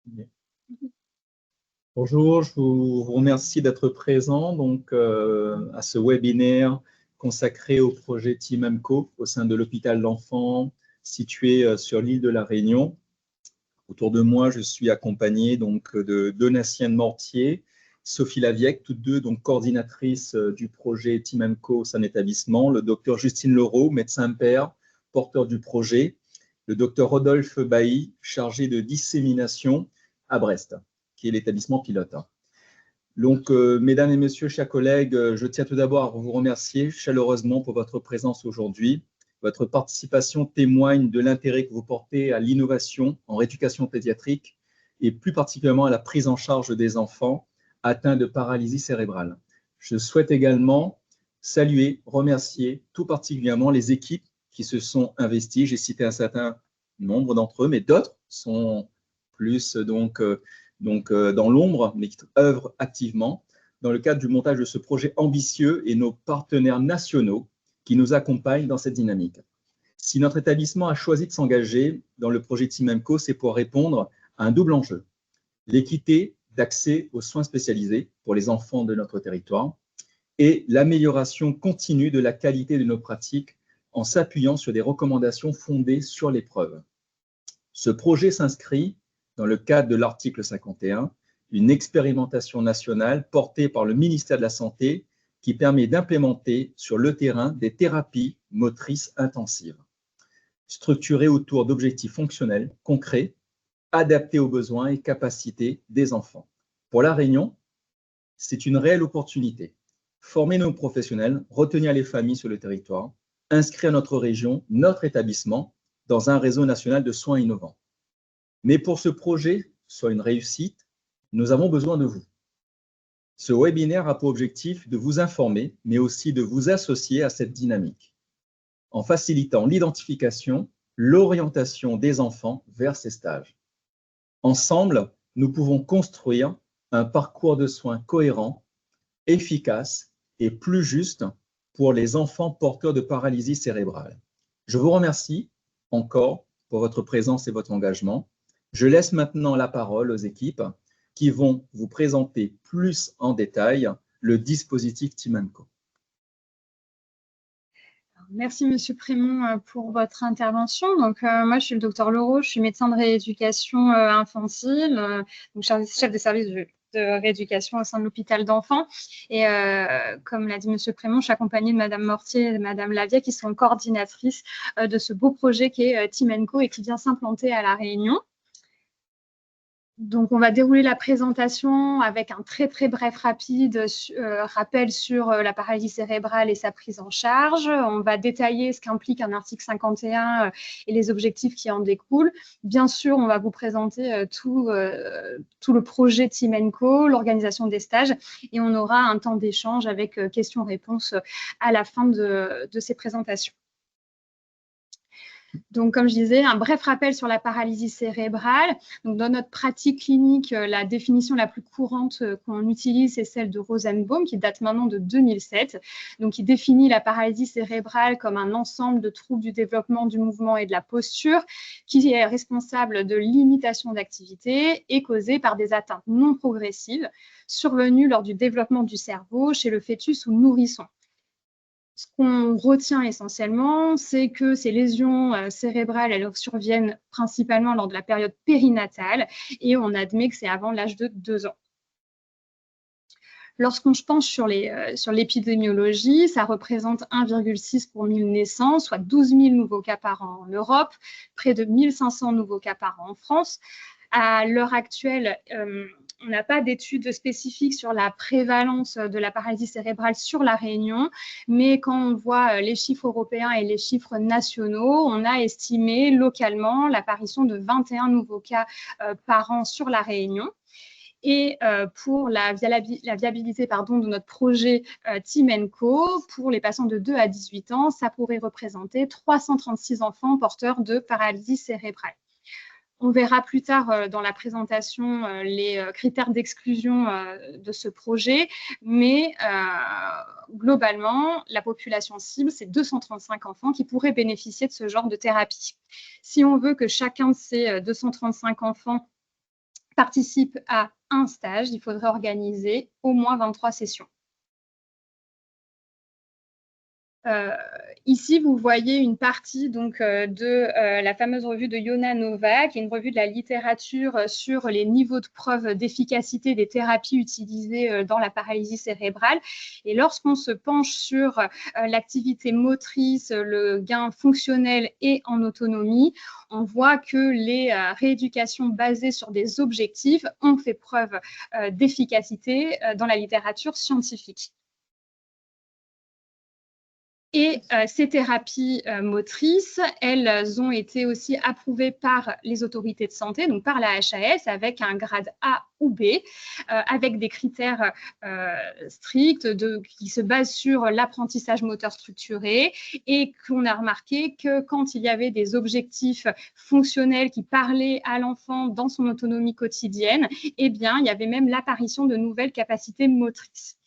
Bien. Bonjour, je vous remercie d'être présent à ce webinaire consacré au projet Team AMCO au sein de l'hôpital d'enfants situé sur l'île de la Réunion. Autour de moi, je suis accompagné de Donatien Mortier, Sophie Laviec, toutes deux coordinatrices du projet Team AMCO au sein de l'établissement, le docteur Justine Leroux, médecin père, porteur du projet, le docteur Rodolphe Bailly, chargé de dissémination à Brest, qui est l'établissement pilote. Mesdames et messieurs, chers collègues, je tiens tout d'abord à vous remercier chaleureusement pour votre présence aujourd'hui. Votre participation témoigne de l'intérêt que vous portez à l'innovation en rééducation pédiatrique et plus particulièrement à la prise en charge des enfants atteints de paralysie cérébrale. Je souhaite également saluer, remercier tout particulièrement les équipes qui se sont investies. J'ai cité un certain nombre d'entre eux, mais d'autres sont plus dans l'ombre, mais qui œuvrent activement dans le cadre du montage de ce projet ambitieux et nos partenaires nationaux qui nous accompagnent dans cette dynamique. Si notre établissement a choisi de s'engager dans le projet Team AMCO, c'est pour répondre à un double enjeu. L'équité d'accès aux soins spécialisés pour les enfants de notre territoire et l'amélioration continue de la qualité de nos pratiques en s'appuyant sur des recommandations fondées sur les preuves. Ce projet s'inscrit dans le cadre de l'article 51, une expérimentation nationale portée par le ministère de la Santé qui permet d'implémenter sur le terrain des thérapies motrices intensives, structurées autour d'objectifs fonctionnels, concrets, adaptés aux besoins et capacités des enfants. Pour La Réunion, c'est une réelle opportunité. Former nos professionnels, retenir les familles sur le territoire, inscrire notre région, notre établissement dans un réseau national de soins innovants. Mais pour ce projet soit une réussite, nous avons besoin de vous. Ce webinaire a pour objectif de vous informer, mais aussi de vous associer à cette dynamique, en facilitant l'identification, l'orientation des enfants vers ces stages. Ensemble, nous pouvons construire un parcours de soins cohérent, efficace et plus juste pour les enfants porteurs de paralysie cérébrale. Je vous remercie encore pour votre présence et votre engagement. Je laisse maintenant la parole aux équipes qui vont vous présenter plus en détail le dispositif Team AMCO. Merci, Monsieur Prémont, pour votre intervention. Moi, je suis le docteur Leroux, je suis médecin de rééducation infantile, chef de service de rééducation au sein de l'hôpital d'enfants. Et comme l'a dit Monsieur Prémont, je suis accompagnée de Madame Mortier et de Madame Laviec, qui sont coordinatrices de ce beau projet qui est Team AMCO et qui vient s'implanter à La Réunion. Donc, on va dérouler la présentation avec un très bref rappel sur la paralysie cérébrale et sa prise en charge. On va détailler ce qu'implique un article 51 et les objectifs qui en découlent. Bien sûr, on va vous présenter tout le projet Team AMCO, l'organisation des stages, et on aura un temps d'échange avec questions-réponses à la fin de ces présentations. Donc, comme je disais, un bref rappel sur la paralysie cérébrale. Donc, dans notre pratique clinique, la définition la plus courante qu'on utilise, c'est celle de Rosenbaum, qui date maintenant de 2007. Donc, qui définit la paralysie cérébrale comme un ensemble de troubles du développement du mouvement et de la posture, qui est responsable de limitation d'activité et causée par des atteintes non progressives survenues lors du développement du cerveau chez le fœtus ou le nourrisson. Ce qu'on retient essentiellement, c'est que ces lésions cérébrales, elles surviennent principalement lors de la période périnatale et on admet que c'est avant l'âge de 2 ans. Lorsqu'on se penche sur l'épidémiologie, ça représente 1,6 pour 1000 naissances, soit 12 000 nouveaux cas par an en Europe, près de 1500 nouveaux cas par an en France. À l'heure actuelle, on n'a pas d'études spécifiques sur la prévalence de la paralysie cérébrale sur la Réunion, mais quand on voit les chiffres européens et les chiffres nationaux, on a estimé localement l'apparition de 21 nouveaux cas par an sur la Réunion. Et pour la viabilité de notre projet Team AMCO, pour les patients de 2 à 18 ans, ça pourrait représenter 336 enfants porteurs de paralysie cérébrale. On verra plus tard dans la présentation les critères d'exclusion de ce projet, mais globalement, la population cible, c'est 235 enfants qui pourraient bénéficier de ce genre de thérapie. Si on veut que chacun de ces 235 enfants participent à un stage, il faudrait organiser au moins 23 sessions. Ici, vous voyez une partie donc, de la fameuse revue de Yona Nova, qui est une revue de la littérature sur les niveaux de preuve d'efficacité des thérapies utilisées dans la paralysie cérébrale. Et lorsqu'on se penche sur l'activité motrice, le gain fonctionnel et en autonomie, on voit que les rééducations basées sur des objectifs ont fait preuve d'efficacité dans la littérature scientifique. Et ces thérapies motrices, elles ont été aussi approuvées par les autorités de santé, donc par la HAS, avec un grade A ou B, avec des critères stricts qui se basent sur l'apprentissage moteur structuré, et qu'on a remarqué que quand il y avait des objectifs fonctionnels qui parlaient à l'enfant dans son autonomie quotidienne, eh bien, il y avait même l'apparition de nouvelles capacités motrices.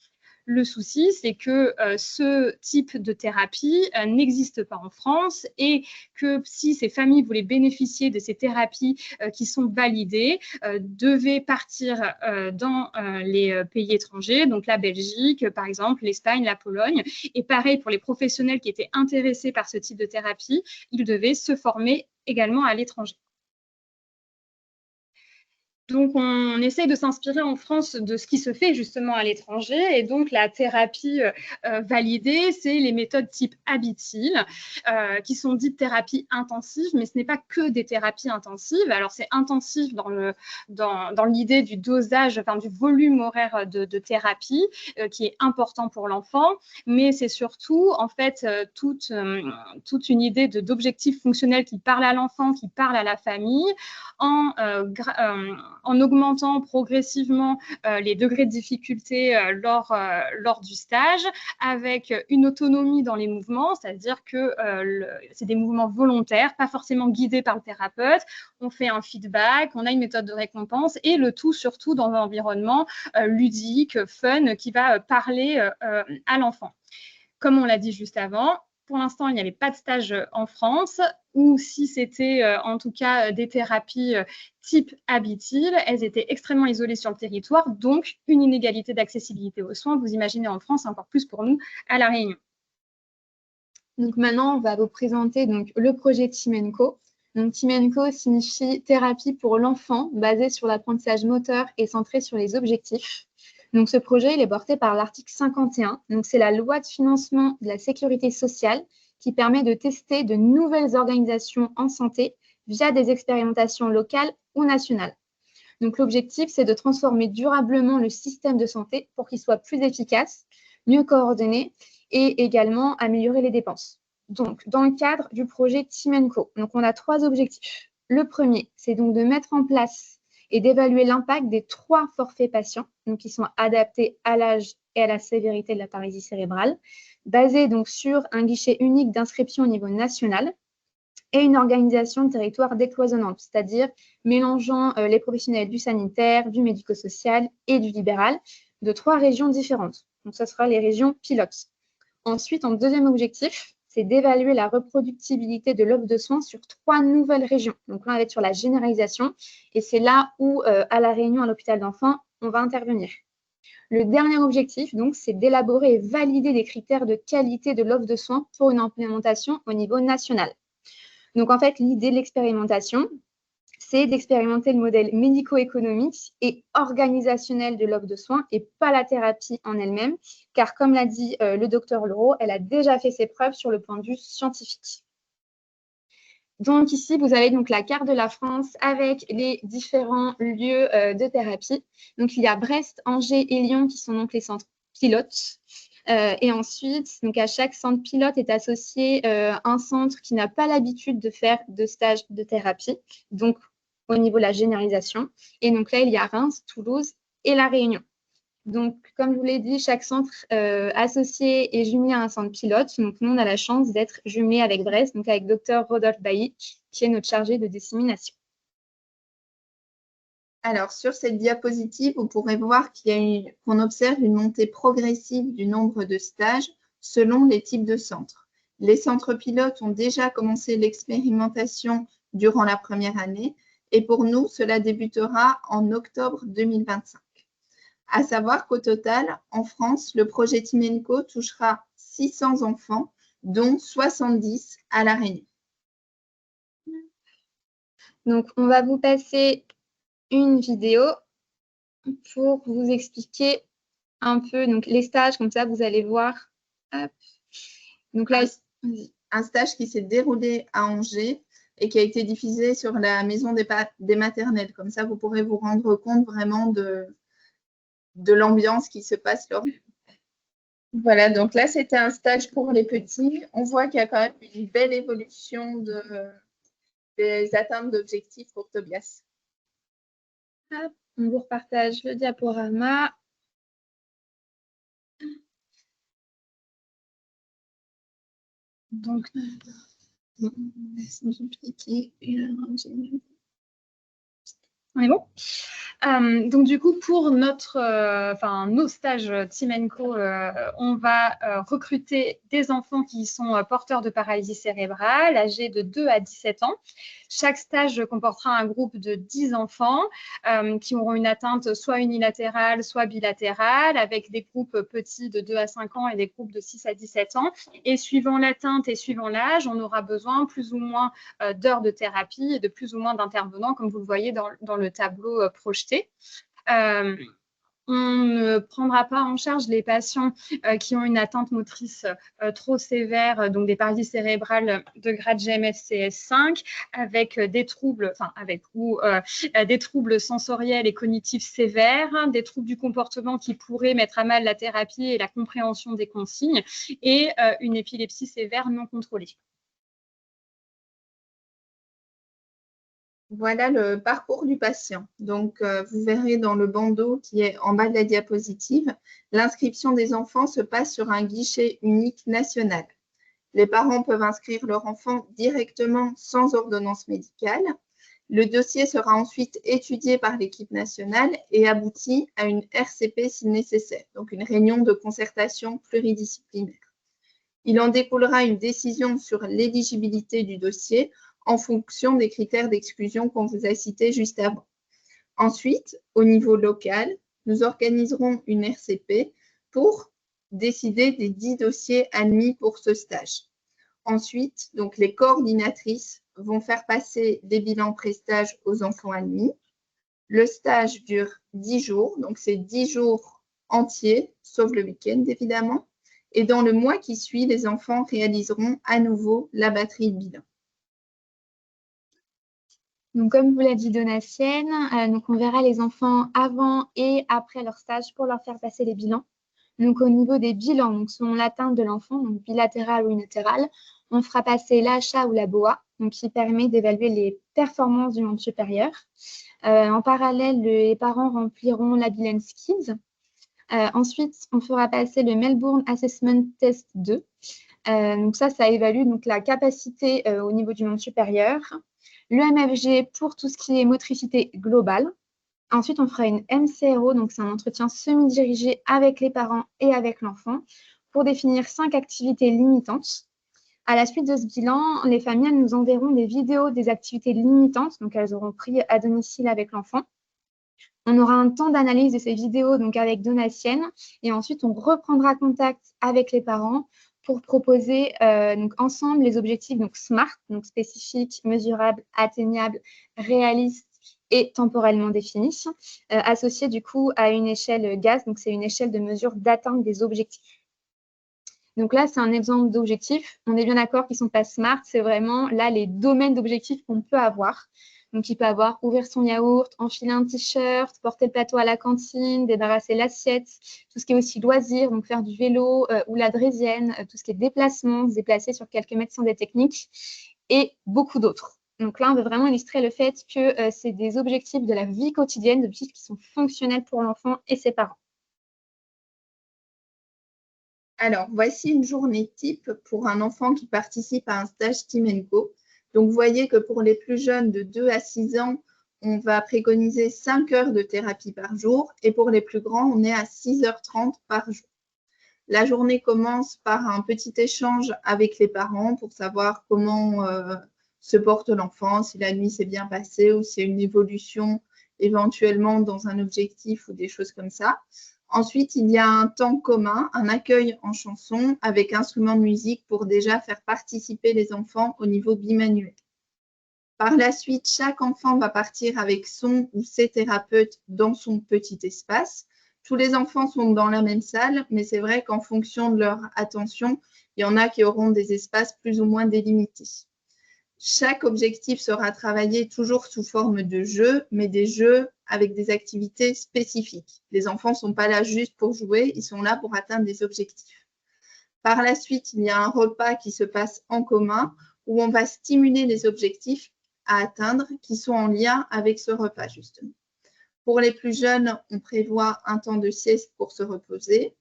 Le souci, c'est que ce type de thérapie n'existe pas en France, et que si ces familles voulaient bénéficier de ces thérapies qui sont validées, devaient partir dans les pays étrangers, donc la Belgique, par exemple, l'Espagne, la Pologne. Et pareil pour les professionnels qui étaient intéressés par ce type de thérapie, ils devaient se former également à l'étranger. Donc, on essaye de s'inspirer en France de ce qui se fait justement à l'étranger. Et donc, la thérapie validée, c'est les méthodes type Habitil, qui sont dites thérapies intensives, mais ce n'est pas que des thérapies intensives. Alors, c'est intensif dans l'idée du dosage, enfin, du volume horaire de thérapie, qui est important pour l'enfant, mais c'est surtout, en fait, toute une idée d'objectifs fonctionnels qui parlent à l'enfant, qui parlent à la famille, en augmentant progressivement les degrés de difficulté lors du stage, avec une autonomie dans les mouvements, c'est-à-dire que c'est des mouvements volontaires, pas forcément guidés par le thérapeute. On fait un feedback, on a une méthode de récompense, et le tout surtout dans un environnement ludique, fun, qui va parler à l'enfant. Comme on l'a dit juste avant, pour l'instant, il n'y avait pas de stage en France, ou si c'était en tout cas des thérapies type Habitil, elles étaient extrêmement isolées sur le territoire, donc une inégalité d'accessibilité aux soins. Vous imaginez en France, encore plus pour nous, à La Réunion. Donc maintenant, on va vous présenter donc, le projet Team & Co. Donc Team & Co signifie thérapie pour l'enfant, basée sur l'apprentissage moteur et centré sur les objectifs. Donc, ce projet, il est porté par l'article 51. Donc, c'est la loi de financement de la sécurité sociale qui permet de tester de nouvelles organisations en santé via des expérimentations locales ou nationales. Donc, l'objectif, c'est de transformer durablement le système de santé pour qu'il soit plus efficace, mieux coordonné et également améliorer les dépenses. Donc, dans le cadre du projet Team & Co, donc on a 3 objectifs. Le premier, c'est donc de mettre en place et d'évaluer l'impact des 3 forfaits patients, donc qui sont adaptés à l'âge et à la sévérité de la paralysie cérébrale, basés donc sur un guichet unique d'inscription au niveau national et une organisation de territoire décloisonnante, c'est-à-dire mélangeant les professionnels du sanitaire, du médico-social et du libéral de 3 régions différentes. Donc, ce sera les régions pilotes. Ensuite, en deuxième objectif, c'est d'évaluer la reproductibilité de l'offre de soins sur 3 nouvelles régions. Donc là, on va être sur la généralisation, et c'est là où, à La Réunion, à l'hôpital d'enfants, on va intervenir. Le dernier objectif, donc, c'est d'élaborer et valider des critères de qualité de l'offre de soins pour une implémentation au niveau national. Donc, en fait, l'idée de l'expérimentation, c'est d'expérimenter le modèle médico-économique et organisationnel de l'offre de soins et pas la thérapie en elle-même, car comme l'a dit le docteur Leroux, elle a déjà fait ses preuves sur le point de vue scientifique. Donc ici, vous avez donc la carte de la France avec les différents lieux de thérapie. Donc il y a Brest, Angers et Lyon qui sont donc les centres pilotes. Et ensuite, donc à chaque centre pilote est associé un centre qui n'a pas l'habitude de faire de stage de thérapie, donc au niveau de la généralisation. Et donc là, il y a Reims, Toulouse et La Réunion. Donc, comme je vous l'ai dit, chaque centre associé est jumelé à un centre pilote. Donc, nous, on a la chance d'être jumelé avec Brest, donc avec Dr Rodolphe Bailly, qui est notre chargé de dissémination. Alors, sur cette diapositive, vous pourrez voir qu'on observe une montée progressive du nombre de stages selon les types de centres. Les centres pilotes ont déjà commencé l'expérimentation durant la première année, Et pour nous, cela débutera en octobre 2025. À savoir qu'au total, en France, le projet Team & Co touchera 600 enfants, dont 70 à La Réunion. Donc, on va vous passer une vidéo pour vous expliquer un peu donc, les stages, comme ça, vous allez voir. Hop. Donc là, un stage qui s'est déroulé à Angers et qui a été diffusé sur la maison des maternelles. Comme ça, vous pourrez vous rendre compte vraiment de l'ambiance qui se passe lors. Voilà, donc là, c'était un stage pour les petits. On voit qu'il y a quand même une belle évolution des atteintes d'objectifs pour Tobias. Hop, on vous repartage le diaporama. Donc, on est bon? Donc du coup, pour nos stages Team & Co, on va recruter des enfants qui sont porteurs de paralysie cérébrale, âgés de 2 à 17 ans. Chaque stage comportera un groupe de 10 enfants qui auront une atteinte soit unilatérale, soit bilatérale, avec des groupes petits de 2 à 5 ans et des groupes de 6 à 17 ans. Et suivant l'atteinte et suivant l'âge, on aura besoin plus ou moins d'heures de thérapie et de plus ou moins d'intervenants, comme vous le voyez dans le tableau projeté. On ne prendra pas en charge les patients qui ont une atteinte motrice trop sévère, donc des paralysies cérébrales de grade GMS-CS5, avec des troubles, des troubles sensoriels et cognitifs sévères, des troubles du comportement qui pourraient mettre à mal la thérapie et la compréhension des consignes, et une épilepsie sévère non contrôlée. Voilà le parcours du patient. Donc, vous verrez dans le bandeau qui est en bas de la diapositive, l'inscription des enfants se passe sur un guichet unique national. Les parents peuvent inscrire leur enfant directement sans ordonnance médicale. Le dossier sera ensuite étudié par l'équipe nationale et aboutit à une RCP si nécessaire, donc une réunion de concertation pluridisciplinaire. Il en découlera une décision sur l'éligibilité du dossier en fonction des critères d'exclusion qu'on vous a cités juste avant. Ensuite, au niveau local, nous organiserons une RCP pour décider des 10 dossiers admis pour ce stage. Ensuite, donc, les coordinatrices vont faire passer des bilans pré-stage aux enfants admis. Le stage dure 10 jours, donc c'est 10 jours entiers, sauf le week-end évidemment. Et dans le mois qui suit, les enfants réaliseront à nouveau la batterie de bilan. Donc, comme vous l'a dit Donatienne, donc on verra les enfants avant et après leur stage pour leur faire passer les bilans. Donc, au niveau des bilans, donc selon l'atteinte de l'enfant, donc bilatéral ou unilatéral, on fera passer l'ACHA ou la BOA, donc qui permet d'évaluer les performances du membre supérieur. En parallèle, les parents rempliront la Bilan Skills. Ensuite, on fera passer le Melbourne Assessment Test 2. Donc ça évalue donc, la capacité au niveau du membre supérieur. Le MFG pour tout ce qui est motricité globale. Ensuite, on fera une MCRO, donc c'est un entretien semi-dirigé avec les parents et avec l'enfant pour définir 5 activités limitantes. À la suite de ce bilan, les familles nous enverront des vidéos des activités limitantes, donc elles auront pris à domicile avec l'enfant. On aura un temps d'analyse de ces vidéos donc avec Donatienne et ensuite on reprendra contact avec les parents pour proposer donc ensemble les objectifs donc SMART, donc spécifiques, mesurables, atteignables, réalistes et temporellement définis, associés du coup à une échelle GAS, donc c'est une échelle de mesure d'atteinte des objectifs. Donc là, c'est un exemple d'objectifs. On est bien d'accord qu'ils ne sont pas SMART, c'est vraiment là les domaines d'objectifs qu'on peut avoir. Donc, il peut avoir ouvrir son yaourt, enfiler un t-shirt, porter le plateau à la cantine, débarrasser l'assiette, tout ce qui est aussi loisirs, donc faire du vélo ou la draisienne, tout ce qui est déplacement, se déplacer sur quelques mètres sans des techniques et beaucoup d'autres. Donc là, on veut vraiment illustrer le fait que c'est des objectifs de la vie quotidienne, des objectifs qui sont fonctionnels pour l'enfant et ses parents. Alors, voici une journée type pour un enfant qui participe à un stage Team & Co. Donc, vous voyez que pour les plus jeunes de 2 à 6 ans, on va préconiser 5 heures de thérapie par jour. Et pour les plus grands, on est à 6h30 par jour. La journée commence par un petit échange avec les parents pour savoir comment se porte l'enfant, si la nuit s'est bien passée ou s'il y a une évolution éventuellement dans un objectif ou des choses comme ça. Ensuite, il y a un temps commun, un accueil en chanson avec instrument de musique pour déjà faire participer les enfants au niveau bimanuel. Par la suite, chaque enfant va partir avec son ou ses thérapeutes dans son petit espace. Tous les enfants sont dans la même salle, mais c'est vrai qu'en fonction de leur attention, il y en a qui auront des espaces plus ou moins délimités. Chaque objectif sera travaillé toujours sous forme de jeux, mais des jeux avec des activités spécifiques. Les enfants ne sont pas là juste pour jouer, ils sont là pour atteindre des objectifs. Par la suite, il y a un repas qui se passe en commun où on va stimuler les objectifs à atteindre qui sont en lien avec ce repas, justement. Pour les plus jeunes, on prévoit un temps de sieste pour se reposer.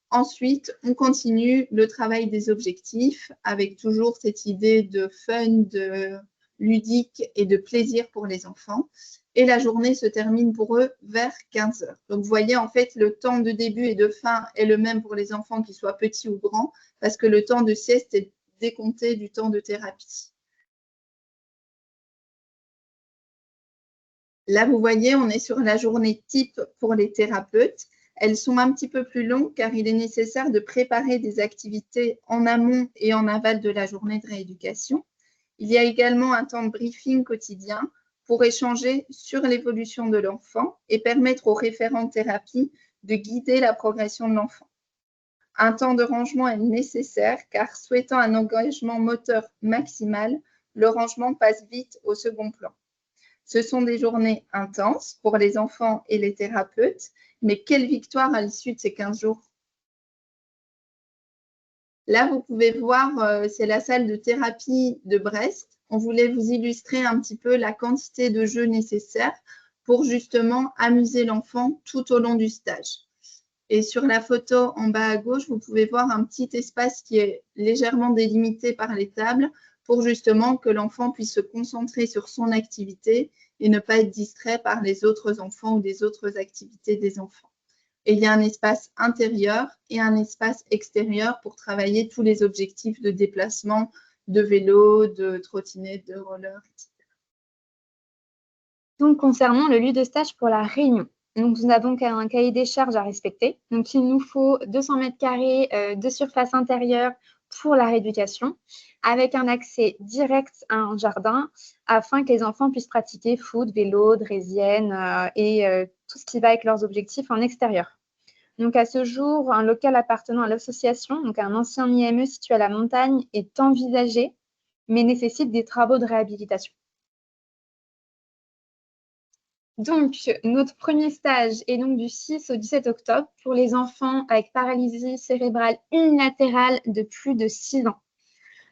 Ensuite, on continue le travail des objectifs avec toujours cette idée de fun, de ludique et de plaisir pour les enfants. Et la journée se termine pour eux vers 15 h. Donc, vous voyez, en fait, le temps de début et de fin est le même pour les enfants, qu'ils soient petits ou grands, parce que le temps de sieste est décompté du temps de thérapie. Là, vous voyez, on est sur la journée type pour les thérapeutes. Elles sont un petit peu plus longues car il est nécessaire de préparer des activités en amont et en aval de la journée de rééducation. Il y a également un temps de briefing quotidien pour échanger sur l'évolution de l'enfant et permettre aux référents de thérapie de guider la progression de l'enfant. Un temps de rangement est nécessaire car souhaitant un engagement moteur maximal, le rangement passe vite au second plan. Ce sont des journées intenses pour les enfants et les thérapeutes, mais quelle victoire à l'issue de ces 15 jours. Là, vous pouvez voir, c'est la salle de thérapie de Brest. On voulait vous illustrer un petit peu la quantité de jeux nécessaires pour justement amuser l'enfant tout au long du stage. Et sur la photo en bas à gauche, vous pouvez voir un petit espace qui est légèrement délimité par les tables pour justement que l'enfant puisse se concentrer sur son activité et ne pas être distrait par les autres enfants ou des autres activités des enfants. Et il y a un espace intérieur et un espace extérieur pour travailler tous les objectifs de déplacement, de vélo, de trottinette, de roller, etc. Donc, concernant le lieu de stage pour la réunion, donc, nous avons un cahier des charges à respecter. Donc, il nous faut 200 mètres carrés de surface intérieure pour la rééducation, avec un accès direct à un jardin, afin que les enfants puissent pratiquer foot, vélo, draisienne et tout ce qui va avec leurs objectifs en extérieur. Donc, à ce jour, un local appartenant à l'association, donc un ancien IME situé à la montagne, est envisagé, mais nécessite des travaux de réhabilitation. Donc, notre premier stage est donc du 6 au 17 octobre pour les enfants avec paralysie cérébrale unilatérale de plus de 6 ans.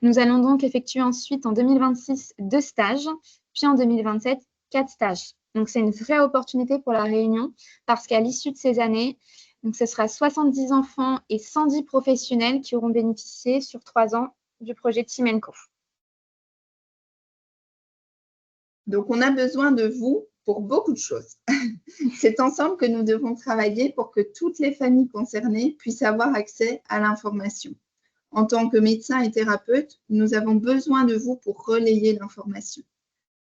Nous allons donc effectuer ensuite en 2026 2 stages, puis en 2027 4 stages. Donc, c'est une vraie opportunité pour la Réunion parce qu'à l'issue de ces années, donc, ce sera 70 enfants et 110 professionnels qui auront bénéficié sur 3 ans du projet Team & Co. Donc, on a besoin de vous pour beaucoup de choses. C'est ensemble que nous devons travailler pour que toutes les familles concernées puissent avoir accès à l'information. En tant que médecins et thérapeutes, nous avons besoin de vous pour relayer l'information.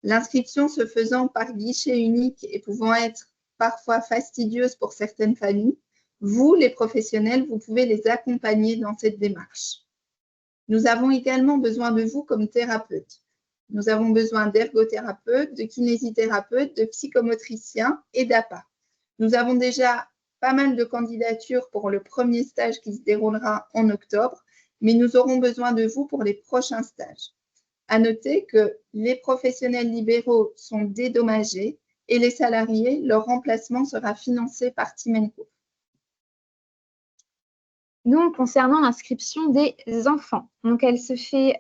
L'inscription se faisant par guichet unique et pouvant être parfois fastidieuse pour certaines familles, vous, les professionnels, vous pouvez les accompagner dans cette démarche. Nous avons également besoin de vous comme thérapeutes. Nous avons besoin d'ergothérapeutes, de kinésithérapeutes, de psychomotriciens et d'APA. Nous avons déjà pas mal de candidatures pour le premier stage qui se déroulera en octobre, mais nous aurons besoin de vous pour les prochains stages. À noter que les professionnels libéraux sont dédommagés et les salariés, leur remplacement sera financé par Team & Co. Donc, concernant l'inscription des enfants, donc elle se fait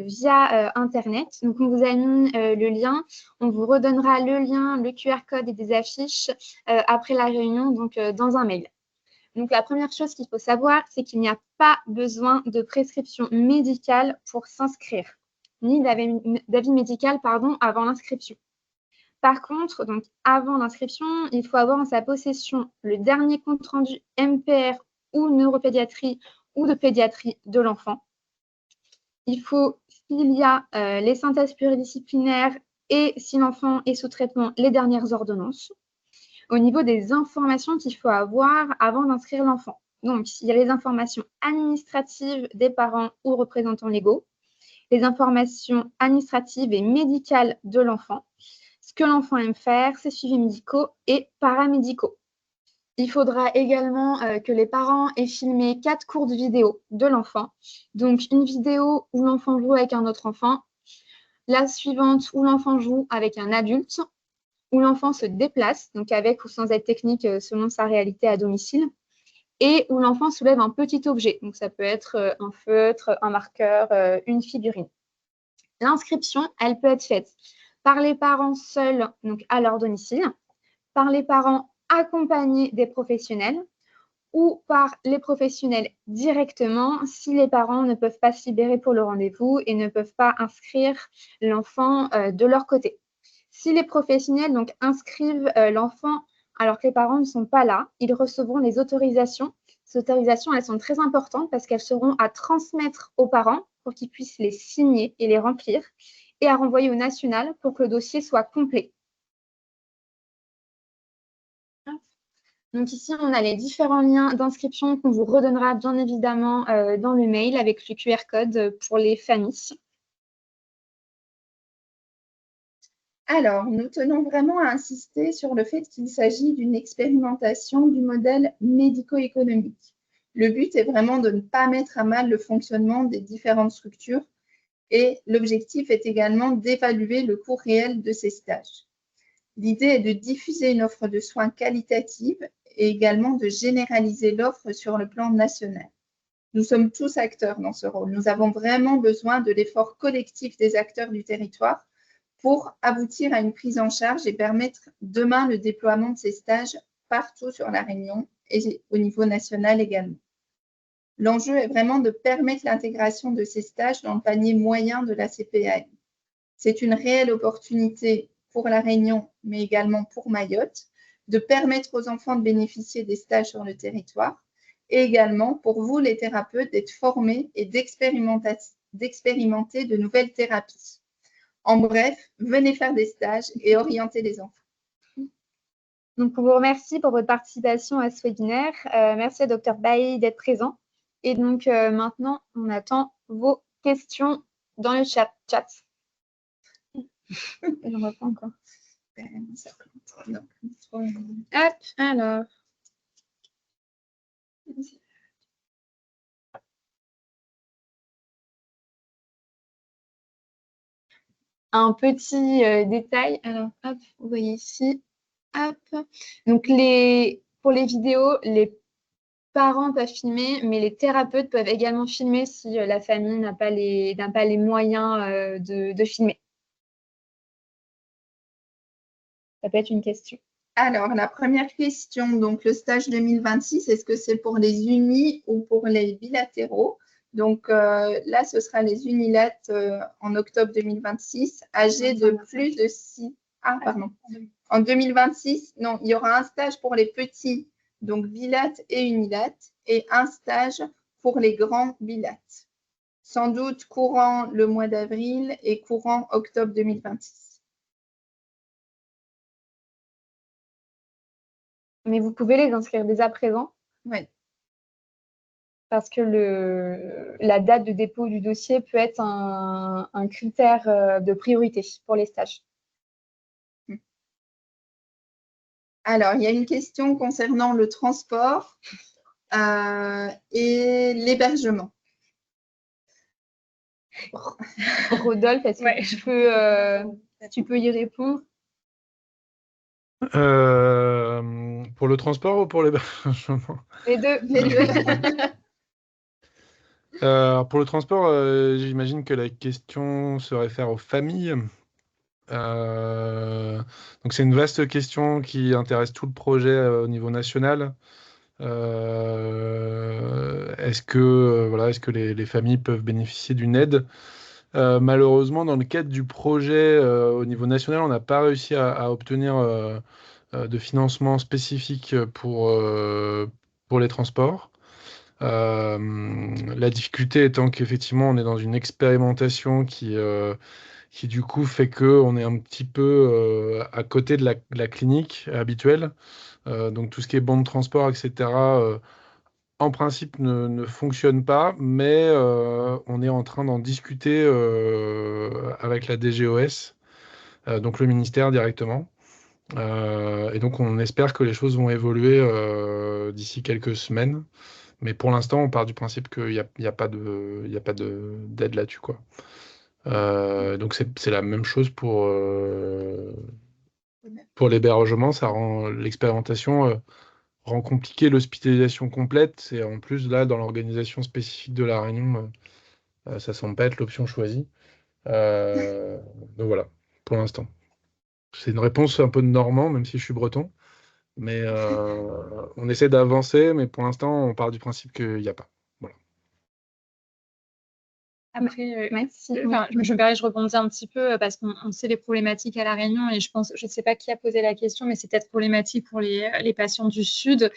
via Internet. Donc, on vous a mis le lien. On vous redonnera le lien, le QR code et des affiches après la réunion, donc dans un mail. Donc, la première chose qu'il faut savoir, c'est qu'il n'y a pas besoin de prescription médicale pour s'inscrire, ni d'avis médical, avant l'inscription. Par contre, donc, avant l'inscription, il faut avoir en sa possession le dernier compte rendu MPR ou neuropédiatrie ou de pédiatrie de l'enfant. Il faut s'il y a les synthèses pluridisciplinaires et si l'enfant est sous traitement, les dernières ordonnances. Au niveau des informations qu'il faut avoir avant d'inscrire l'enfant. Donc, il y a les informations administratives des parents ou représentants légaux, les informations administratives et médicales de l'enfant, ce que l'enfant aime faire, ses suivis médicaux et paramédicaux. Il faudra également que les parents aient filmé 4 courtes vidéos de l'enfant. Donc, une vidéo où l'enfant joue avec un autre enfant, la suivante où l'enfant joue avec un adulte, où l'enfant se déplace, donc avec ou sans aide technique selon sa réalité à domicile, et où l'enfant soulève un petit objet. Donc, ça peut être un feutre, un marqueur, une figurine. L'inscription, elle peut être faite par les parents seuls, donc à leur domicile, par les parents accompagnés des professionnels ou par les professionnels directement si les parents ne peuvent pas se libérer pour le rendez-vous et ne peuvent pas inscrire l'enfant de leur côté. Si les professionnels donc, inscrivent l'enfant alors que les parents ne sont pas là, ils recevront les autorisations. Ces autorisations, elles sont très importantes parce qu'elles seront à transmettre aux parents pour qu'ils puissent les signer et les remplir et à renvoyer au national pour que le dossier soit complet. Donc ici, on a les différents liens d'inscription qu'on vous redonnera bien évidemment dans le mail avec le QR code pour les familles. Alors, nous tenons vraiment à insister sur le fait qu'il s'agit d'une expérimentation du modèle médico-économique. Le but est vraiment de ne pas mettre à mal le fonctionnement des différentes structures et l'objectif est également d'évaluer le coût réel de ces stages. L'idée est de diffuser une offre de soins qualitative et également de généraliser l'offre sur le plan national. Nous sommes tous acteurs dans ce rôle. Nous avons vraiment besoin de l'effort collectif des acteurs du territoire pour aboutir à une prise en charge et permettre demain le déploiement de ces stages partout sur La Réunion et au niveau national également. L'enjeu est vraiment de permettre l'intégration de ces stages dans le panier moyen de la CPAM. C'est une réelle opportunité pour La Réunion, mais également pour Mayotte, de permettre aux enfants de bénéficier des stages sur le territoire et également pour vous, les thérapeutes, d'être formés et d'expérimenter de nouvelles thérapies. En bref, venez faire des stages et orienter les enfants. Donc, on vous remercie pour votre participation à ce webinaire. Merci à Dr Bailly d'être présent. Et donc, maintenant, on attend vos questions dans le chat. Je ne vois pas encore. Hop, alors. Un petit détail. Alors, hop, vous voyez ici. Hop. Donc, pour les vidéos, les parents peuvent filmer, mais les thérapeutes peuvent également filmer si la famille n'a pas les moyens de filmer. Ça peut être une question. Alors, la première question, donc le stage 2026, est-ce que c'est pour les unis ou pour les bilatéraux? Donc là, ce sera les unilates en octobre 2026, âgés de plus de 6... Ah, pardon. En 2026, non, il y aura un stage pour les petits, donc bilates et unilates, et un stage pour les grands bilates. Sans doute courant le mois d'avril et courant octobre 2026. Mais vous pouvez les inscrire dès à présent. Oui. Parce que la date de dépôt du dossier peut être un critère de priorité pour les stages. Alors, il y a une question concernant le transport et l'hébergement. Rodolphe, est-ce que tu peux y répondre? Pour le transport ou pour l'hébergement? Les deux. Pour le transport, j'imagine que la question se réfère aux familles. Donc c'est une vaste question qui intéresse tout le projet au niveau national. Est-ce que les familles peuvent bénéficier d'une aide? Malheureusement, dans le cadre du projet au niveau national, on n'a pas réussi à obtenir de financement spécifique pour les transports. La difficulté étant qu'effectivement, on est dans une expérimentation qui du coup fait qu'on est un petit peu à côté de la clinique habituelle. Donc tout ce qui est bon de transport, etc., en principe ne fonctionne pas, mais on est en train d'en discuter avec la DGOS, donc le ministère directement. Et donc on espère que les choses vont évoluer d'ici quelques semaines. Mais pour l'instant, on part du principe qu'il n'y a pas d'aide là-dessus, quoi. Donc c'est la même chose pour l'hébergement. Ça rend l'expérimentation rend compliqué l'hospitalisation complète. Et en plus, là, dans l'organisation spécifique de la Réunion, ça semble pas être l'option choisie. Euh, donc voilà, pour l'instant. C'est une réponse un peu de normand, même si je suis breton. Mais on essaie d'avancer, mais pour l'instant, on part du principe qu'il n'y a pas. Voilà. Après, Merci. je rebondis un petit peu parce qu'on sait les problématiques à La Réunion et je ne sais pas qui a posé la question, mais c'est peut-être problématique pour les patients du Sud.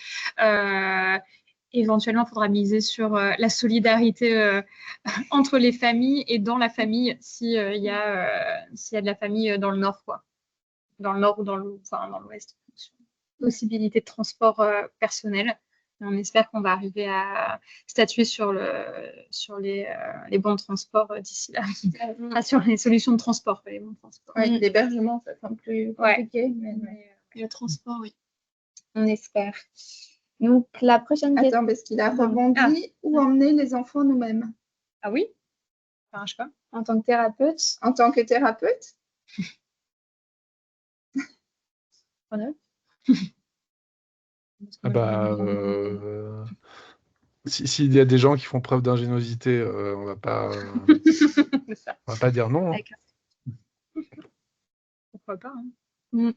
Éventuellement, il faudra miser sur la solidarité entre les familles et dans la famille s'il y a de la famille dans le Nord, quoi. Dans le Nord ou dans l'Ouest. Possibilité de transport personnel. On espère qu'on va arriver à statuer sur les bons de transport d'ici là. Sur les solutions de transport, pas les bons de transport. Ouais, l'hébergement, ça semble plus compliqué. Mais le transport, oui. On espère. Donc, la prochaine question. Attends, parce qu'il a rebondi. Où emmener les enfants nous-mêmes? Ah oui? Enfin, je sais pas. En tant que thérapeute, En tant que thérapeute? Ah bah, s'il y a des gens qui font preuve d'ingéniosité, on va pas dire non. Pourquoi pas, hein.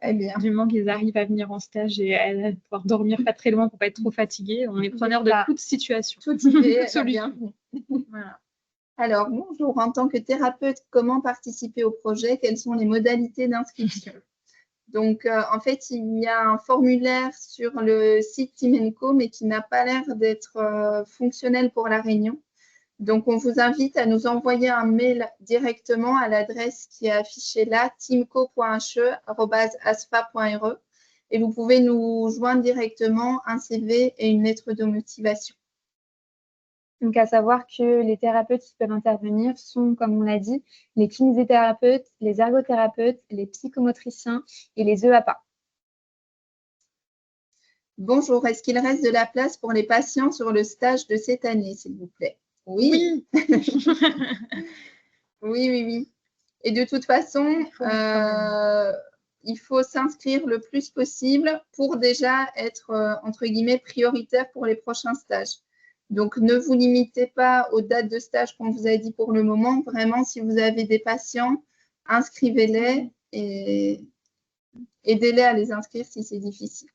Eh bien. Du moment qu'ils arrivent à venir en stage et à pouvoir dormir pas très loin pour pas être trop fatigués, on est preneur de toute situation. Toute idée est solution. bienvenue. Voilà. Alors, bonjour. En tant que thérapeute, comment participer au projet? Quelles sont les modalités d'inscription? Donc, en fait, il y a un formulaire sur le site Timenco, mais qui n'a pas l'air d'être fonctionnel pour La Réunion. Donc, on vous invite à nous envoyer un mail directement à l'adresse qui est affichée là, timco.che@asfa.re, et vous pouvez nous joindre directement un CV et une lettre de motivation. donc à savoir que les thérapeutes qui peuvent intervenir sont, comme on l'a dit, les kinésithérapeutes, les ergothérapeutes, les psychomotriciens et les EAPA. Bonjour, est-ce qu'il reste de la place pour les patients sur le stage de cette année, s'il vous plaît? Oui. Oui. Et de toute façon, il faut s'inscrire le plus possible pour déjà être, entre guillemets, prioritaire pour les prochains stages. Donc, ne vous limitez pas aux dates de stage qu'on vous a dit pour le moment. Vraiment, si vous avez des patients, inscrivez-les et aidez-les à les inscrire si c'est difficile.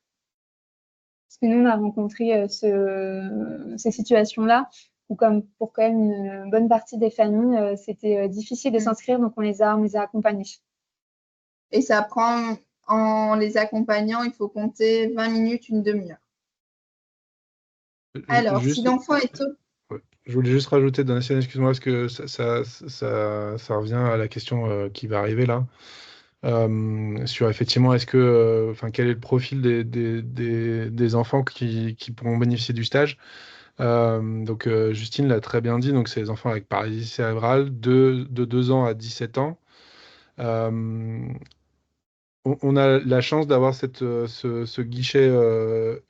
Parce que nous, on a rencontré ces situations-là où, comme pour quand même une bonne partie des familles, c'était difficile de s'inscrire, donc on les a accompagnés. Et ça prend, en les accompagnant, il faut compter 20 minutes, une demi-heure. Alors, si l'enfant est au... Je voulais juste rajouter, Donatien, excuse-moi, parce que ça revient à la question qui va arriver là. Sur effectivement, quel est le profil des enfants qui pourront bénéficier du stage? Donc, Justine l'a très bien dit, donc c'est les enfants avec paralysie cérébrale de 2 ans à 17 ans. On a la chance d'avoir ce guichet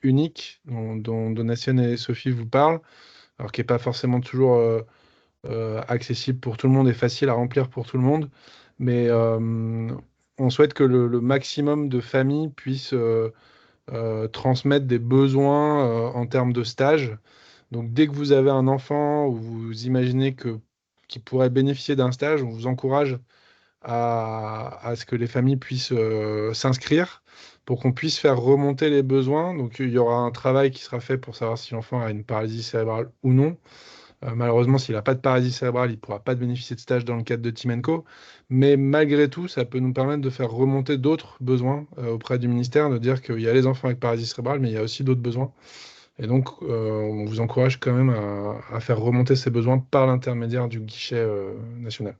unique dont Donatien et Sophie vous parlent, alors qui n'est pas forcément toujours accessible pour tout le monde et facile à remplir pour tout le monde. Mais on souhaite que le maximum de familles puissent transmettre des besoins en termes de stage. Donc dès que vous avez un enfant ou vous imaginez qu'il pourrait bénéficier d'un stage, on vous encourage à ce que les familles puissent s'inscrire pour qu'on puisse faire remonter les besoins. Donc il y aura un travail qui sera fait pour savoir si l'enfant a une paralysie cérébrale ou non. Malheureusement, s'il n'a pas de paralysie cérébrale, il ne pourra pas bénéficier de stage dans le cadre de Timenco. Mais malgré tout, ça peut nous permettre de faire remonter d'autres besoins auprès du ministère, de dire qu'il y a les enfants avec paralysie cérébrale, mais il y a aussi d'autres besoins. Et donc, on vous encourage quand même à faire remonter ces besoins par l'intermédiaire du guichet national.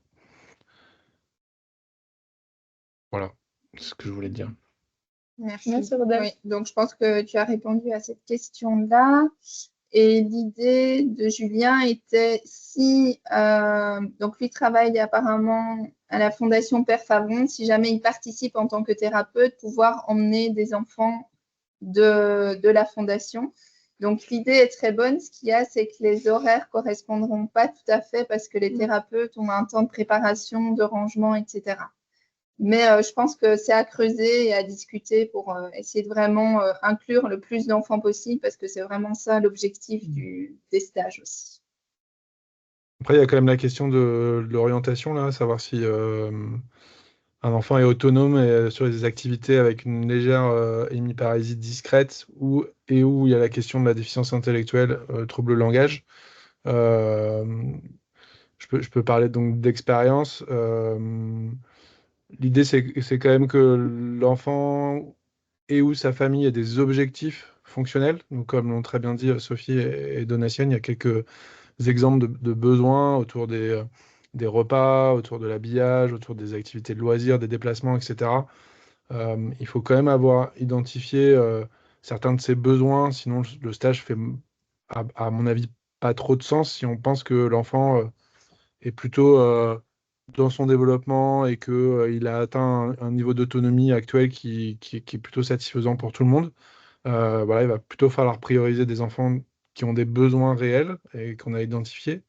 Voilà, c'est ce que je voulais dire. Merci. Merci, Rodolphe. Oui, donc je pense que tu as répondu à cette question-là. Et l'idée de Julien était si, donc lui travaille apparemment à la Fondation Père Favron, si jamais il participe en tant que thérapeute, pouvoir emmener des enfants de la Fondation. Donc l'idée est très bonne. Ce qu'il y a, c'est que les horaires correspondront pas tout à fait parce que les thérapeutes ont un temps de préparation, de rangement, etc. Mais je pense que c'est à creuser et à discuter pour essayer de vraiment inclure le plus d'enfants possible parce que c'est vraiment ça l'objectif des stages aussi. Après, il y a quand même la question de l'orientation, là, savoir si un enfant est autonome sur des activités avec une légère hémiparésie discrète et où il y a la question de la déficience intellectuelle, trouble langage. Euh, je peux parler donc d'expérience. L'idée, c'est quand même que l'enfant et ou sa famille ait des objectifs fonctionnels. Donc, comme l'ont très bien dit Sophie et Donatienne, il y a quelques exemples de besoins autour des repas, autour de l'habillage, autour des activités de loisirs, des déplacements, etc. Il faut quand même avoir identifié certains de ces besoins, sinon le stage fait, à mon avis, pas trop de sens si on pense que l'enfant est plutôt dans son développement et qu'il a atteint un niveau d'autonomie actuel qui est plutôt satisfaisant pour tout le monde. Voilà, il va plutôt falloir prioriser des enfants qui ont des besoins réels et qu'on a identifiés.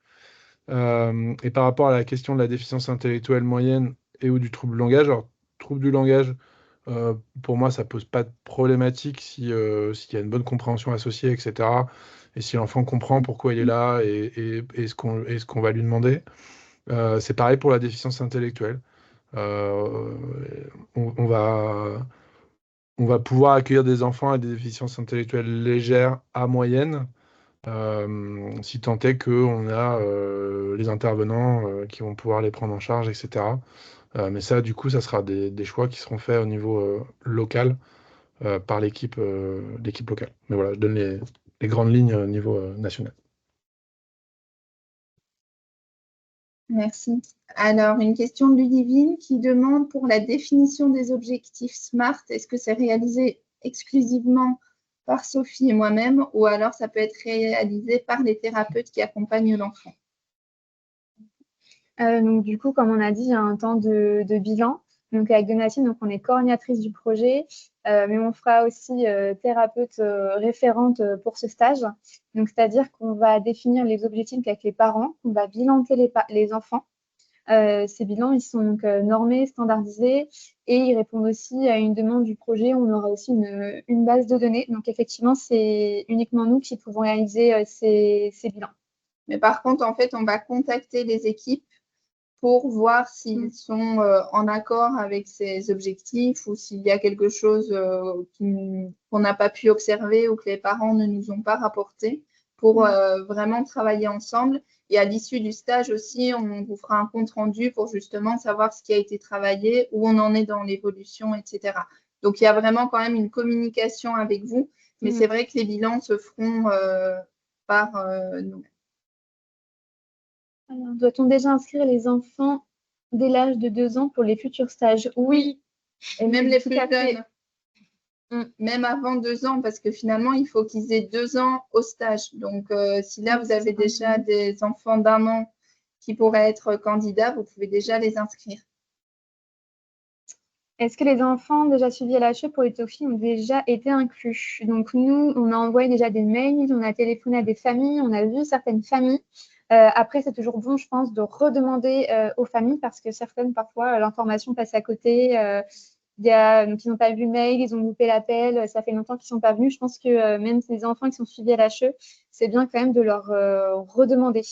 Et par rapport à la question de la déficience intellectuelle moyenne et ou du trouble du langage, alors trouble du langage, pour moi, ça pose pas de problématique s'il y a une bonne compréhension associée, etc. Et si l'enfant comprend pourquoi il est là et ce qu'on va lui demander. C'est pareil pour la déficience intellectuelle. Euh, on va pouvoir accueillir des enfants avec des déficiences intellectuelles légères à moyenne, si tant est qu'on a les intervenants qui vont pouvoir les prendre en charge, etc. Mais ça, du coup, ça sera des choix qui seront faits au niveau local par l'équipe locale. Mais voilà, je donne les grandes lignes au niveau national. Merci. Alors, une question de Ludivine qui demande pour la définition des objectifs SMART, est-ce que c'est réalisé exclusivement par Sophie et moi-même ou alors ça peut être réalisé par les thérapeutes qui accompagnent l'enfant? Donc, du coup, comme on a dit, il y a un temps de bilan. Donc, avec Donatille, donc, on est coordinatrice du projet, mais on fera aussi thérapeute référente pour ce stage. Donc, c'est-à-dire qu'on va définir les objectifs avec les parents, on va bilanter les enfants. Ces bilans, ils sont donc normés, standardisés et ils répondent aussi à une demande du projet. On aura aussi une base de données. Donc, effectivement, c'est uniquement nous qui pouvons réaliser ces bilans. Mais par contre, en fait, on va contacter les équipes pour voir s'ils sont en accord avec ces objectifs ou s'il y a quelque chose qu'on n'a pas pu observer ou que les parents ne nous ont pas rapporté pour vraiment travailler ensemble. Et à l'issue du stage aussi, on vous fera un compte rendu pour justement savoir ce qui a été travaillé, où on en est dans l'évolution, etc. Donc, il y a vraiment quand même une communication avec vous, mais c'est vrai que les bilans se feront par nous. Alors, doit-on déjà inscrire les enfants dès l'âge de 2 ans pour les futurs stages? Oui. Et même les plus jeunes. Même avant 2 ans, parce que finalement, il faut qu'ils aient 2 ans au stage. Donc, si là, vous avez déjà des enfants d'1 an qui pourraient être candidats, vous pouvez déjà les inscrire. Est-ce que les enfants déjà suivis à l'HE pour les TOFI ont déjà été inclus? Donc, nous, on a envoyé déjà des mails, on a téléphoné à des familles, on a vu certaines familles. Après, c'est toujours bon, je pense, de redemander aux familles parce que certaines, parfois, l'information passe à côté. Donc, ils n'ont pas vu le mail, ils ont loupé l'appel, ça fait longtemps qu'ils ne sont pas venus. Je pense que même les enfants qui sont suivis à l'HE, c'est bien quand même de leur redemander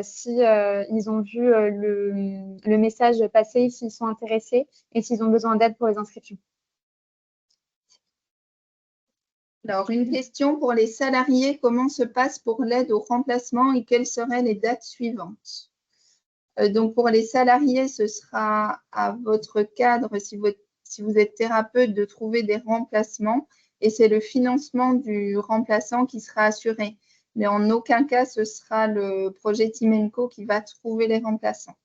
si ils ont vu le message passer, s'ils sont intéressés et s'ils ont besoin d'aide pour les inscriptions. Alors, une question pour les salariés, comment se passe pour l'aide au remplacement et quelles seraient les dates suivantes? Donc, pour les salariés, ce sera à votre cadre, si vous êtes thérapeute, de trouver des remplacements. et c'est le financement du remplaçant qui sera assuré. Mais en aucun cas, ce sera le projet Team & Co qui va trouver les remplaçants.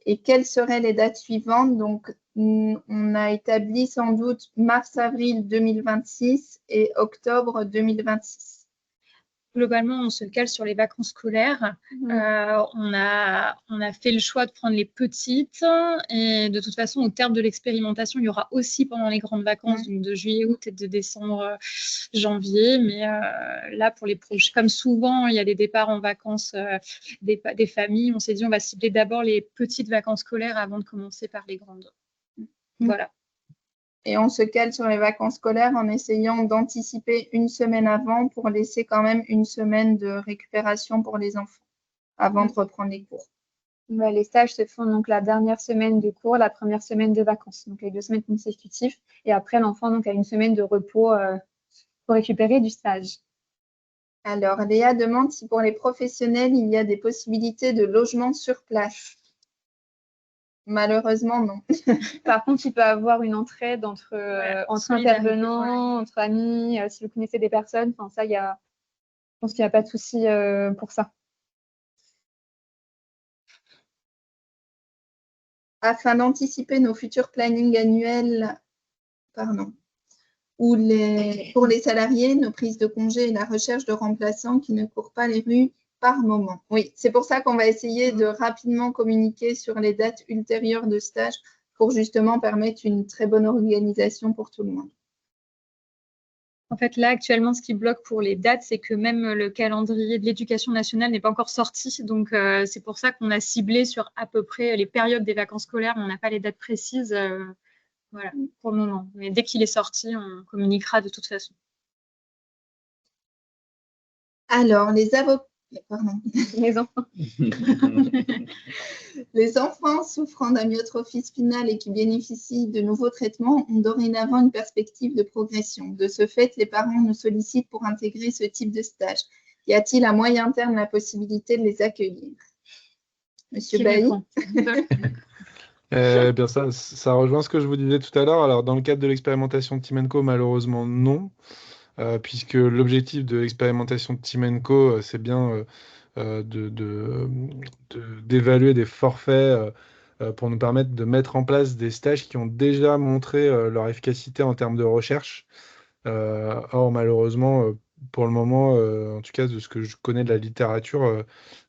Et quelles seraient les dates suivantes? Donc, on a établi sans doute mars-avril 2026 et octobre 2026. Globalement, on se cale sur les vacances scolaires. On a fait le choix de prendre les petites et de toute façon, au terme de l'expérimentation, il y aura aussi pendant les grandes vacances, donc de juillet, août et de décembre, janvier. Mais là, pour les proches, comme souvent, il y a des départs en vacances des familles. On s'est dit, on va cibler d'abord les petites vacances scolaires avant de commencer par les grandes. Voilà. Et on se cale sur les vacances scolaires en essayant d'anticiper une semaine avant pour laisser quand même une semaine de récupération pour les enfants avant de reprendre les cours. Les stages se font donc la dernière semaine de cours, la première semaine de vacances, donc les 2 semaines consécutives. Et après, l'enfant donc, a une semaine de repos pour récupérer du stage. Alors, Léa demande si pour les professionnels, il y a des possibilités de logement sur place. Malheureusement, non. Par contre, il peut avoir une entraide entre intervenants, entre amis, si vous connaissez des personnes. Enfin, ça, je pense qu'il n'y a pas de souci pour ça. Afin d'anticiper nos futurs plannings annuels, pour les salariés, nos prises de congés et la recherche de remplaçants qui ne courent pas les rues par moment. Oui, c'est pour ça qu'on va essayer de rapidement communiquer sur les dates ultérieures de stage pour justement permettre une très bonne organisation pour tout le monde. En fait, là, actuellement, ce qui bloque pour les dates, c'est que même le calendrier de l'éducation nationale n'est pas encore sorti. Donc, c'est pour ça qu'on a ciblé sur à peu près les périodes des vacances scolaires. On n'a pas les dates précises voilà, pour le moment. Mais dès qu'il est sorti, on communiquera de toute façon. Alors, les enfants. Les enfants souffrant d'amyotrophie spinale et qui bénéficient de nouveaux traitements ont dorénavant une perspective de progression. De ce fait, les parents nous sollicitent pour intégrer ce type de stage. Y a-t-il à moyen terme la possibilité de les accueillir? Monsieur Bailly. Bien ça rejoint ce que je vous disais tout à l'heure. Alors, dans le cadre de l'expérimentation de Team & Co, malheureusement, non. Puisque l'objectif de l'expérimentation de Team & Co, c'est bien d'évaluer des forfaits pour nous permettre de mettre en place des stages qui ont déjà montré leur efficacité en termes de recherche. Or, malheureusement, pour le moment, en tout cas de ce que je connais de la littérature,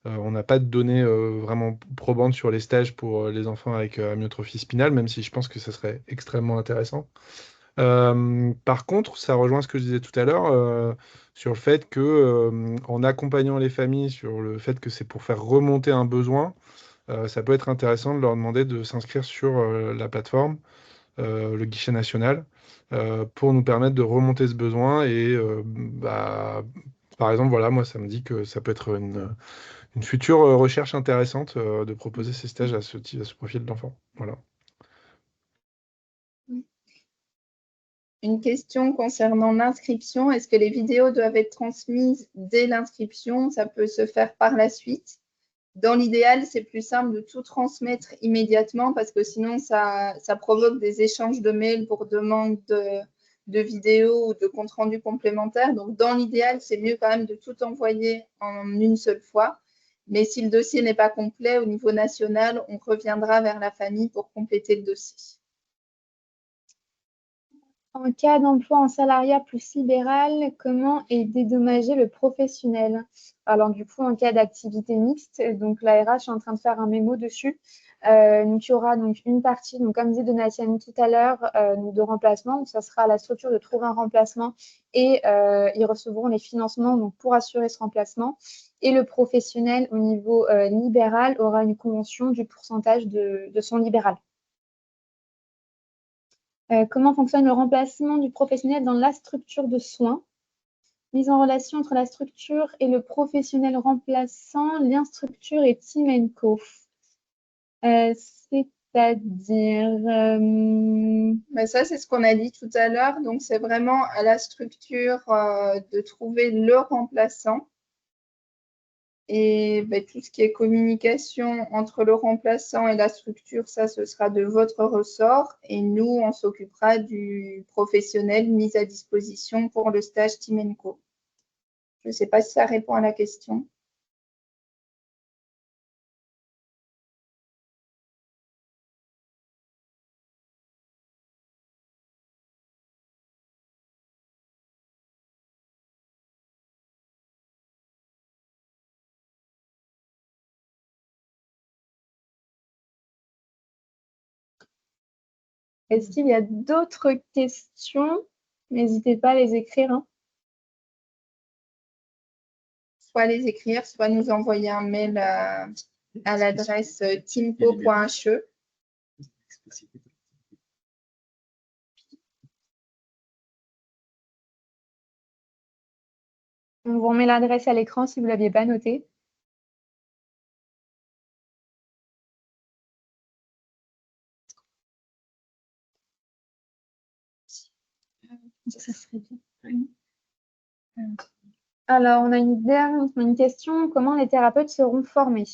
on n'a pas de données vraiment probantes sur les stages pour les enfants avec amyotrophie spinale, même si je pense que ça serait extrêmement intéressant. Par contre, ça rejoint ce que je disais tout à l'heure sur le fait que, en accompagnant les familles sur le fait que c'est pour faire remonter un besoin, ça peut être intéressant de leur demander de s'inscrire sur la plateforme, le guichet national, pour nous permettre de remonter ce besoin. Et par exemple, voilà, moi, ça me dit que ça peut être une future recherche intéressante de proposer ces stages à ce profil d'enfant. Voilà. Une question concernant l'inscription. Est-ce que les vidéos doivent être transmises dès l'inscription? Ça peut se faire par la suite. Dans l'idéal, c'est plus simple de tout transmettre immédiatement parce que sinon, ça provoque des échanges de mails pour demande de vidéos ou de comptes rendus complémentaires. Donc, dans l'idéal, c'est mieux quand même de tout envoyer en une seule fois. Mais si le dossier n'est pas complet au niveau national, on reviendra vers la famille pour compléter le dossier. En cas d'emploi en salariat plus libéral, comment est dédommagé le professionnel? Alors du coup, en cas d'activité mixte, donc la RH est en train de faire un mémo dessus. Donc il y aura donc une partie, donc comme dit Donatienne tout à l'heure, de remplacement. Donc, ça sera à la structure de trouver un remplacement et ils recevront les financements donc, pour assurer ce remplacement. Et le professionnel au niveau libéral aura une convention du pourcentage de son libéral. Comment fonctionne le remplacement du professionnel dans la structure de soins? Mise en relation entre la structure et le professionnel remplaçant, lien structure et Team & Co. C'est-à-dire… Ça, c'est ce qu'on a dit tout à l'heure. Donc, c'est vraiment à la structure de trouver le remplaçant. Et ben, tout ce qui est communication entre le remplaçant et la structure, ça, ce sera de votre ressort. Et nous, on s'occupera du professionnel mis à disposition pour le stage Team & Co. Je ne sais pas si ça répond à la question. Est-ce qu'il y a d'autres questions? N'hésitez pas à les écrire, hein. Soit les écrire, soit nous envoyer un mail à l'adresse teamco.he. On vous remet l'adresse à l'écran si vous ne l'aviez pas noté. Ça serait bien. Alors, on a une question. Comment les thérapeutes seront formés?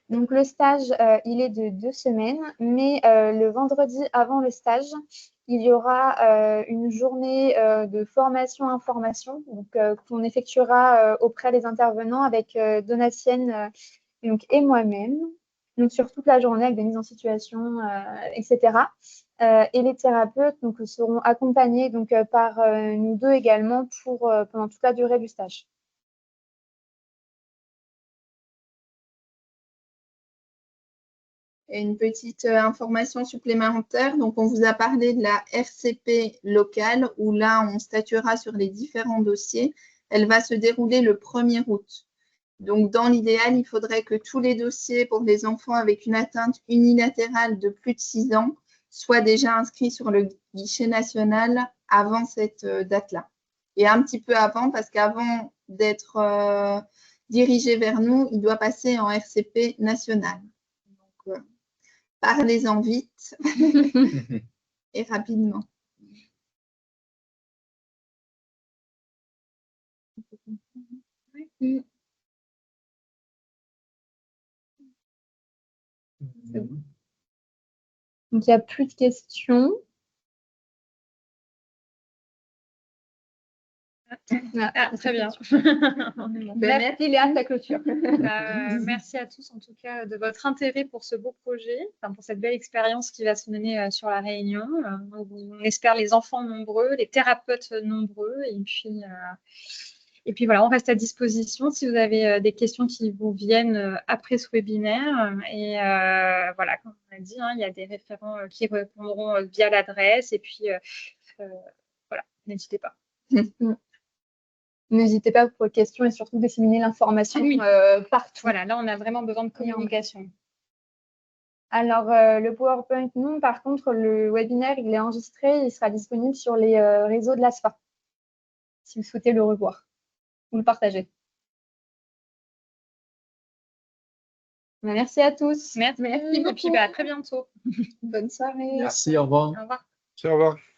Donc, le stage, il est de 2 semaines, mais le vendredi avant le stage, il y aura une journée de formation-information qu'on effectuera auprès des intervenants avec Donatienne et moi-même. Donc, sur toute la journée avec des mises en situation, etc. Et les thérapeutes seront accompagnés par nous deux également pendant toute la durée du stage. Et une petite information supplémentaire. Donc, on vous a parlé de la RCP locale où là, on statuera sur les différents dossiers. Elle va se dérouler le 1er août. Donc, dans l'idéal, il faudrait que tous les dossiers pour les enfants avec une atteinte unilatérale de plus de 6 ans soient déjà inscrits sur le guichet national avant cette date-là. Et un petit peu avant, parce qu'avant d'être dirigé vers nous, il doit passer en RCP national. Donc, parlez-en vite et rapidement. Donc, il n'y a plus de questions. Très bien. Merci Léa, ta clôture. Merci à tous en tout cas de votre intérêt pour ce beau projet, pour cette belle expérience qui va se mener sur la Réunion. On espère les enfants nombreux, les thérapeutes nombreux et puis voilà, on reste à disposition si vous avez des questions qui vous viennent après ce webinaire. Et voilà, comme on a dit, il y a des référents qui répondront via l'adresse. Et puis voilà, n'hésitez pas. N'hésitez pas pour les questions et surtout disséminer l'information partout. Voilà, là, on a vraiment besoin de communication. Alors, le PowerPoint, non. Par contre, le webinaire, il est enregistré. Il sera disponible sur les réseaux de l'ASFA, si vous souhaitez le revoir ou le partager. Merci à tous. Merci beaucoup. Et puis, à très bientôt. Bonne soirée. Merci, au revoir. Au revoir. Au revoir.